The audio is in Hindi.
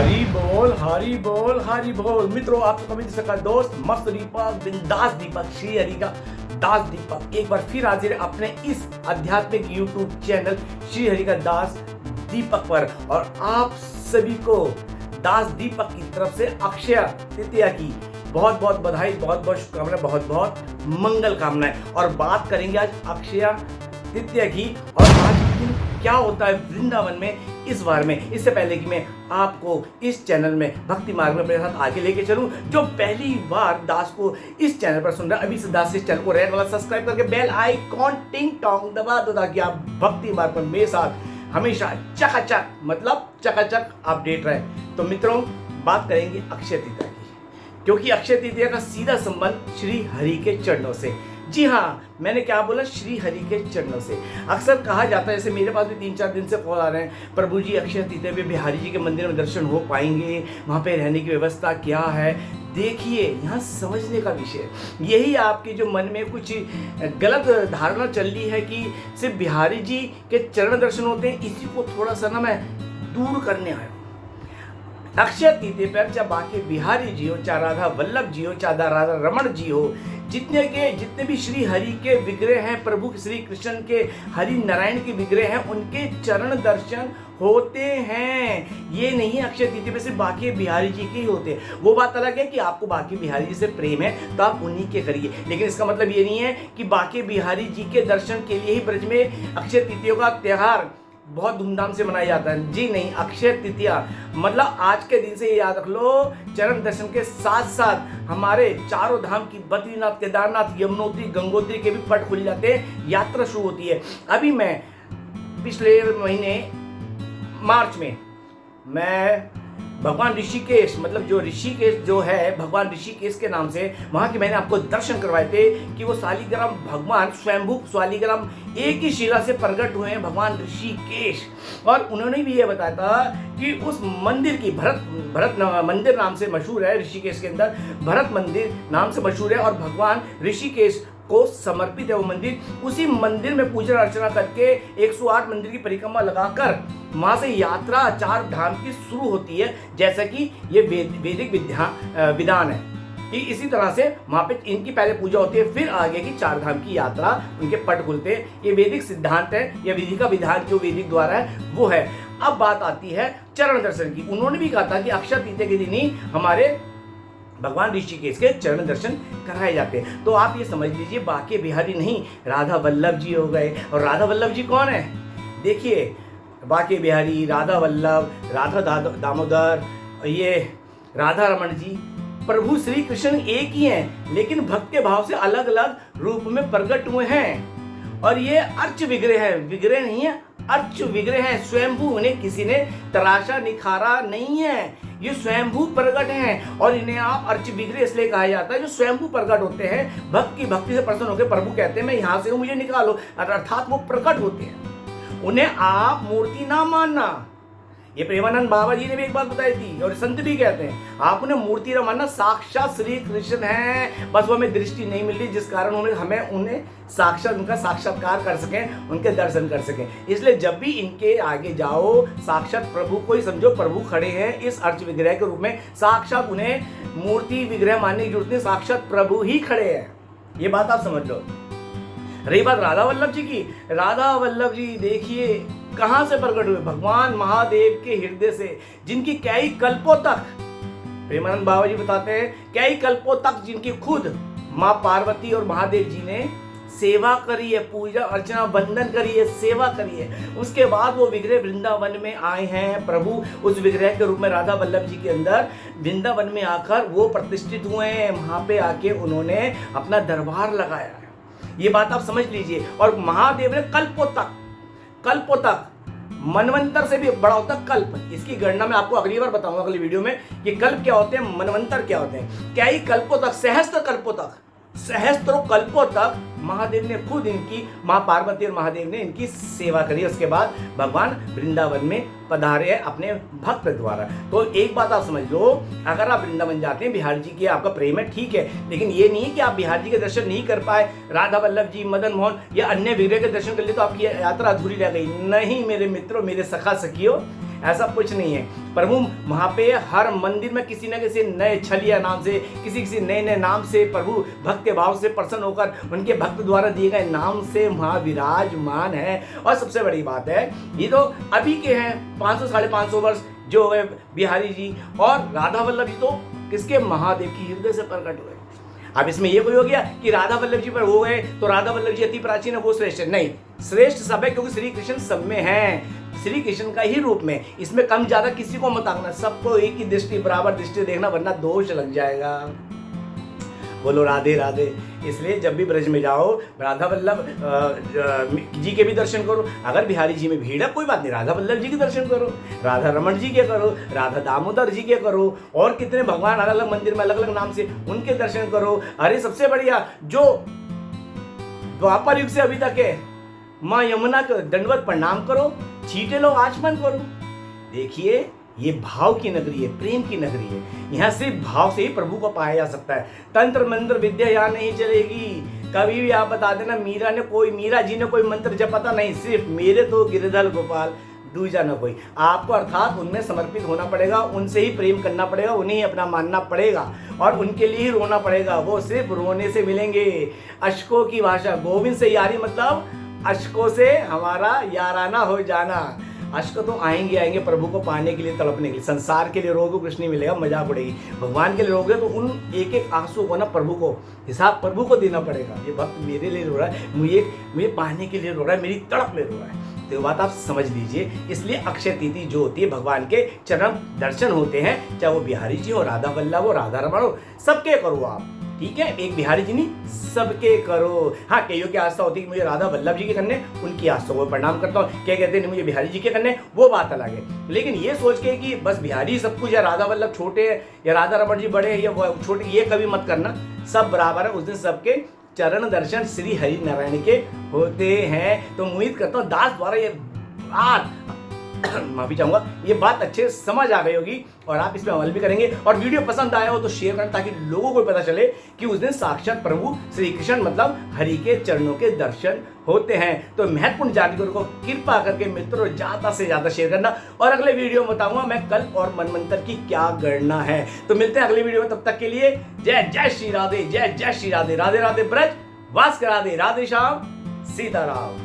हरी बोल हरी बोल। मित्रों, आप कभी का दोस्त मस्त दीपक, बिंदास दीपक, श्री हरि का दास दीपक एक बार फिर हाजिर है अपने इस आध्यात्मिक यूट्यूब चैनल श्री हरि का दास दीपक पर। और आप सभी को दास दीपक की तरफ से अक्षय तृतीया की बहुत बहुत बधाई, बहुत बहुत शुभकामनाएं, बहुत बहुत मंगल कामनाएं। और बात करेंगे आज अक्षय तृतीया की और आज के दिन क्या होता है वृंदावन में, इस बार में। इससे पहले कि मैं आपको इस चैनल में भक्ति मार्ग में अपने साथ आगे लेके चलूं, जो पहली बार दास को इस चैनल पर सुन रहा है, अभी से दास इस चैनल को रेड वाला सब्सक्राइब करके बेल आइकॉन टिंग टोंग दबा दो, ताकि आप भक्ति मार्ग पर मेरे साथ हमेशा चकाचक मतलब चकाचक अपडेट रहे। तो मित्रों, बात करेंगे अक्षय तृतीया की, क्योंकि अक्षय तृतीया का सीधा संबंध श्री हरि के चरणों से। जी हाँ, मैंने क्या बोला, श्री हरि के चरणों से। अक्सर कहा जाता है, जैसे मेरे पास भी 3-4 दिन से कॉल आ रहे हैं, प्रभु जी अक्षय तृतीया पे बिहारी जी के मंदिर में दर्शन हो पाएंगे, वहाँ पे रहने की व्यवस्था क्या है। देखिए, यहाँ समझने का विषय यही, आपके जो मन में कुछ गलत धारणा चल रही है कि सिर्फ बिहारी जी के चरण दर्शन होते हैं, इसी को थोड़ा सा ना मैं दूर करने आया हूँ। अक्षय तृतीया पर चाहे बाकी बिहारी जी हो, चाहे राधा वल्लभ जी हो, चाहे राधा रमण जी हो, जितने भी श्री हरि के विग्रह हैं, प्रभु श्री कृष्ण के हरि नारायण के विग्रह हैं, उनके चरण दर्शन होते हैं। ये नहीं अक्षय तृतीया पे सिर्फ बाकी बिहारी जी के ही होते हैं। वो बात अलग है कि आपको बाकी बिहारी जी से प्रेम है तो आप उन्हीं के करिए, लेकिन इसका मतलब ये नहीं है कि बाकी बिहारी जी के दर्शन के लिए ही ब्रज में अक्षय तृतीया का त्यौहार बहुत धूमधाम से मनाया जाता है। जी नहीं, अक्षय तृतीया मतलब आज के दिन से ये याद रख लो, चरण दर्शन के साथ साथ हमारे चारों धाम की बद्रीनाथ, केदारनाथ, यमुनोत्री, गंगोत्री के भी पट खुल जाते हैं, यात्रा शुरू होती है। अभी मैं पिछले महीने मार्च में मैं भगवान ऋषिकेश, मतलब जो ऋषिकेश जो है भगवान ऋषिकेश के नाम से, वहाँ के मैंने आपको दर्शन करवाए थे कि वो शालिग्राम भगवान स्वयंभू शालिग्राम एक ही शिला से प्रकट हुए हैं, भगवान ऋषिकेश। और उन्होंने भी ये बताया था कि उस मंदिर की भरत मंदिर नाम से मशहूर है, ऋषिकेश के अंदर भरत मंदिर नाम से मशहूर है, और भगवान ऋषिकेश को समर्पित है वो मंदिर। उसी मंदिर में पूजा अर्चना करके 108 मंदिर की परिक्रमा लगाकर वहाँ से यात्रा 4 धाम की शुरू होती है, जैसा कि ये वैदिक विधान है कि इसी तरह से वहाँ पे इनकी पहले पूजा होती है, फिर आगे की 4 धाम की यात्रा, उनके पट खुलते हैं। ये वैदिक सिद्धांत है, या विधि का विधान जो वैदिक द्वारा है वो है। अब बात आती है चरण दर्शन की। उन्होंने भी कहा था कि अक्षय तृतीया के दिन ही हमारे भगवान ऋषिकेश के चरण दर्शन कराए जाते हैं। तो आप ये समझ लीजिए, बाकी बिहारी नहीं, राधा वल्लभ जी हो गए। और राधा वल्लभ जी कौन है? देखिए, बाकी बिहारी, राधा वल्लभ, राधा दामोदर, ये राधा रमण जी, प्रभु श्री कृष्ण एक ही हैं, लेकिन भक्त के भाव से अलग अलग रूप में प्रकट हुए हैं। और ये अर्च विग्रह है, विग्रह नहीं है, अर्च विग्रह है, स्वयंभू। उन्हें किसी ने तराशा निखारा नहीं है, ये स्वयंभू प्रकट हैं। और इन्हें आप अर्च विग्रह इसलिए कहा जाता है, जो स्वयंभू प्रकट होते हैं, भक्त की भक्ति से प्रसन्न होकर प्रभु कहते हैं मैं यहाँ से हूँ, मुझे निकालो, अर्थात वो प्रकट होते हैं। उन्हें आप मूर्ति ना मानना, ये प्रेमानंद बाबा जी ने भी एक बात बताई थी, और संत भी कहते हैं आप उन्हें मूर्ति ना मानना, साक्षात श्री कृष्ण हैं, बस वो हमें दृष्टि नहीं मिल रही, जिस कारण हमें उन्हें साक्षात उनका साक्षात्कार कर सकें, उनके दर्शन कर सकें। इसलिए जब भी इनके आगे जाओ, साक्षात प्रभु को ही समझो, प्रभु खड़े हैं इस अर्च विग्रह के रूप में, साक्षात उन्हें मूर्ति विग्रह मानने की जरूरत नहीं, साक्षात प्रभु ही खड़े हैं। ये बात आप समझ लो। रही बात राधा वल्लभ जी की, राधा वल्लभ जी देखिए कहां से प्रकट हुए, भगवान महादेव के हृदय से, जिनकी कई कल्पों तक, प्रेमानंद बाबा जी बताते हैं, कई कल्पों तक जिनकी खुद माँ पार्वती और महादेव जी ने सेवा करी है, पूजा अर्चना वंदन करी है, सेवा करी है। उसके बाद वो विग्रह वृंदावन में आए हैं। प्रभु उस विग्रह के रूप में राधा वल्लभ जी के अंदर वृंदावन में आकर वो प्रतिष्ठित हुए हैं। वहां पे आके उन्होंने अपना दरबार लगाया है, ये बात आप समझ लीजिए। और महादेव ने कल्पों तक, मनवंतर से भी बड़ा होता कल्प, इसकी गणना मैं आपको अगली बार बताऊंगा, अगली वीडियो में, कि कल्प क्या होते हैं, मनवंतर क्या होते हैं। कई कल्पों तक, सहस्त्रों कल्पों तक महादेव ने खुद इनकी, माँ पार्वती और महादेव ने इनकी सेवा करी। उसके बाद भगवान वृंदावन में पधारे अपने भक्त द्वारा। तो एक बात आप समझ लो, अगर आप वृंदावन जाते हैं, बिहारी जी की आपका प्रेम है, ठीक है, लेकिन ये नहीं है कि आप बिहारी जी के दर्शन नहीं कर पाए, राधा वल्लभ जी, मदन मोहन या अन्य विग्रह के दर्शन कर लिए तो आपकी यात्रा अधूरी रह गई। नहीं मेरे मित्रों, मेरे सखा सखियों, ऐसा कुछ नहीं है। प्रभु वहाँ पे हर मंदिर में किसी न किसी नए छलिया नाम से, किसी नए नए नाम से, प्रभु भक्त के भाव से प्रसन्न होकर उनके भक्त द्वारा दिए गए नाम से वहाँ विराजमान है। और सबसे बड़ी बात है, ये तो अभी के हैं 500 550 वर्ष जो है बिहारी जी, और राधा वल्लभ जी तो किसके, महादेव की हृदय से प्रकट हुए। अब इसमें ये कोई हो गया कि राधा वल्लभ जी पर हो गए तो राधा वल्लभ जी अति प्राचीन है, वो श्रेष्ठ है, नहीं, श्रेष्ठ सब है, क्योंकि श्री कृष्ण सब में है, श्री कृष्ण का ही रूप में। इसमें कम ज्यादा किसी को मत आंकना, सबको एक ही दृष्टि, बराबर दृष्टि देखना, वरना दोष लग जाएगा। बोलो राधे राधे। इसलिए जब भी ब्रज में जाओ, राधा वल्लभ जी के भी दर्शन करो। अगर बिहारी जी में भीड़ है कोई बात नहीं, राधा वल्लभ जी के दर्शन करो, राधा रमन जी के करो, राधा दामोदर जी के करो, और कितने भगवान अलग अलग मंदिर में अलग अलग नाम से उनके दर्शन करो। अरे सबसे बढ़िया जो द्वापर युग से अभी तक है, माँ यमुना को दंडवत प्रणाम करो, छींटे लो, आचमन करो। देखिए ये भाव की नगरी है, प्रेम की नगरी है। यहाँ सिर्फ भाव से ही प्रभु को पाया जा सकता है। तंत्र मंत्र विद्या यहाँ नहीं चलेगी। कभी भी आप बता देना मीरा जी ने कोई मंत्र जपा नहीं, सिर्फ मेरे तो गिरधर गोपाल, दूजा न कोई। आपको अर्थात उनमें समर्पित होना पड़ेगा, उनसे ही प्रेम करना पड़ेगा, उन्हें ही अपना मानना पड़ेगा और उनके लिए ही रोना पड़ेगा। वो सिर्फ रोने से मिलेंगे। अशकों की भाषा, गोविंद से यारी मतलब अशकों से हमारा याराना हो जाना। अश्क तो आएंगे प्रभु को पाने के लिए, तड़पने के लिए। संसार के लिए रोगे कुछ नहीं मिलेगा, मजाक उड़ेगी। भगवान के लिए रोगे तो उन एक एक आंसू को ना प्रभु को, हिसाब प्रभु को देना पड़ेगा। ये भक्त मेरे लिए रो रहा है, मुझे पाने के लिए रो रहा है, मेरी तड़प में रो रहा है, तो बात आप समझ लीजिए। इसलिए अक्षय तिथि जो होती है, भगवान के चरण दर्शन होते हैं, चाहे वो बिहारी जी हो, राधा वल्लभ हो, राधा रमण हो, सबके करो आप, ठीक है। एक बिहारी जी नहीं, सबके करो। हाँ, कईयों की आस्था होती है कि मुझे राधा वल्लभ जी के करने, उनकी आस्था को प्रणाम करता हूँ। क्या कहते हैं मुझे बिहारी जी के करने, वो बात अलग है। लेकिन ये सोच के कि बस बिहारी सब कुछ, या राधा वल्लभ छोटे हैं या राधा रमण जी बड़े हैं या छोटे, ये कभी मत करना। सब बराबर है। उस दिन सबके चरण दर्शन श्री हरि नारायण के होते हैं। तो उम्मीद करता हूँ दास द्वारा ये बात, माफी चाहूंगा, ये बात अच्छे समझ आ गई होगी और आप इस पर अमल भी करेंगे। और वीडियो पसंद आया हो तो शेयर करें, ताकि लोगों को पता चले कि उस दिन साक्षात प्रभु श्री कृष्ण मतलब हरि के चरणों के दर्शन होते हैं। तो महत्वपूर्ण जानकारी को कृपा करके मित्रों ज्यादा से ज्यादा शेयर करना। और अगले वीडियो में बताऊंगा मैं कल और मनमंत्र की क्या गणना है। तो मिलते हैं अगले वीडियो में, तब तक के लिए जय जय श्री राधे, जय जय श्री राधे, राधे राधे ब्रज वास करा दे, राधे श्याम सीताराम।